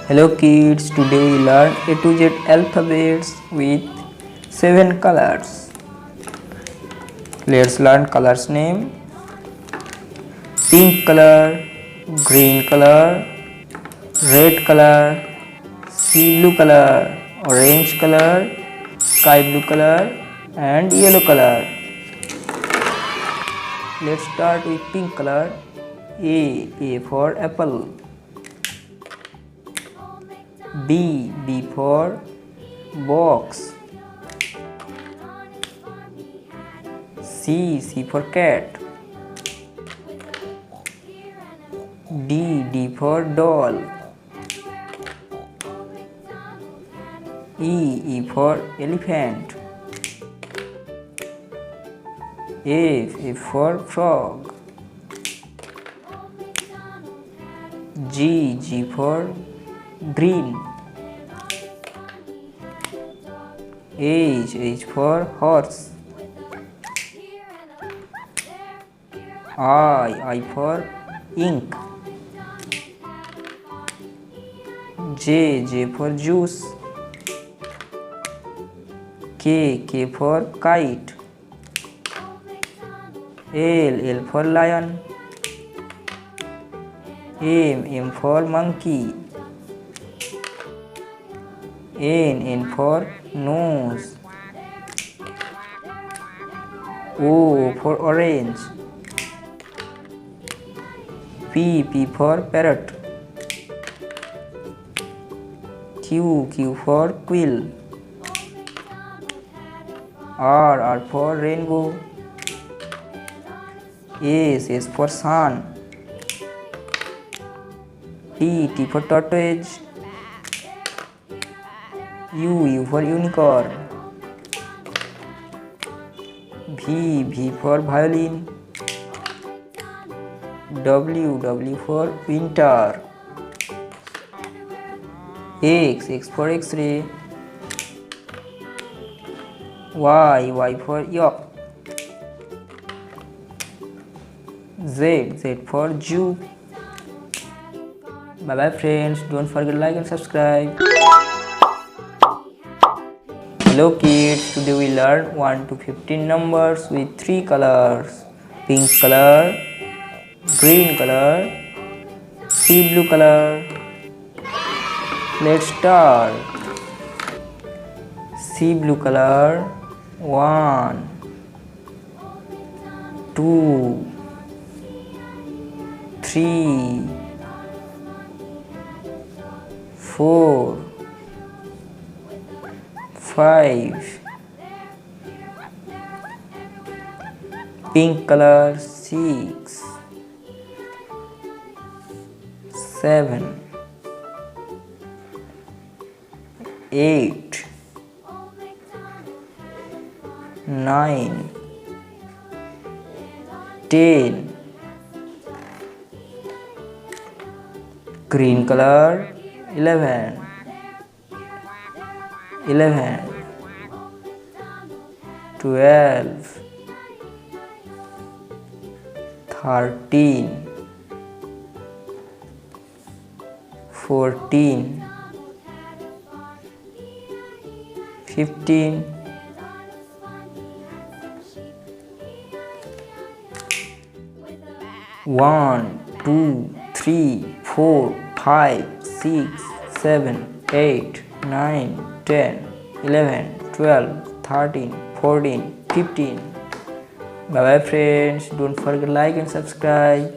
Hello kids, today we learn A to Z alphabets with 7 colors. Let's learn colors name. Pink color, green color, red color, sea blue color, orange color, sky blue color and yellow color. Let's start with pink color. A for apple. B for box. C for cat. D for doll. E for elephant. F for frog. G for green. H for horse. I for ink. J for juice. K for kite. L for lion. M for monkey. N for nose. O for orange. P for parrot. Q for quill. R for rainbow. S for sun. T for tortoise. U for unicorn. V for violin. W for winter. X for X-ray. Y for yolk. Z for zoo. Bye bye friends, don't forget to like and subscribe. Hello kids, today we learn 1 to 15 numbers with 3 colors. Pink color, green color, sea blue color. Let's start. Sea blue color. 1 2 3 4 5. Pink color. 6 7 8 9 10. Green color. 11 12 13 14 15 1 2 3 4 5 6 7 8 9 10 11 12 13 14 15. Bye bye friends, don't forget to like and subscribe.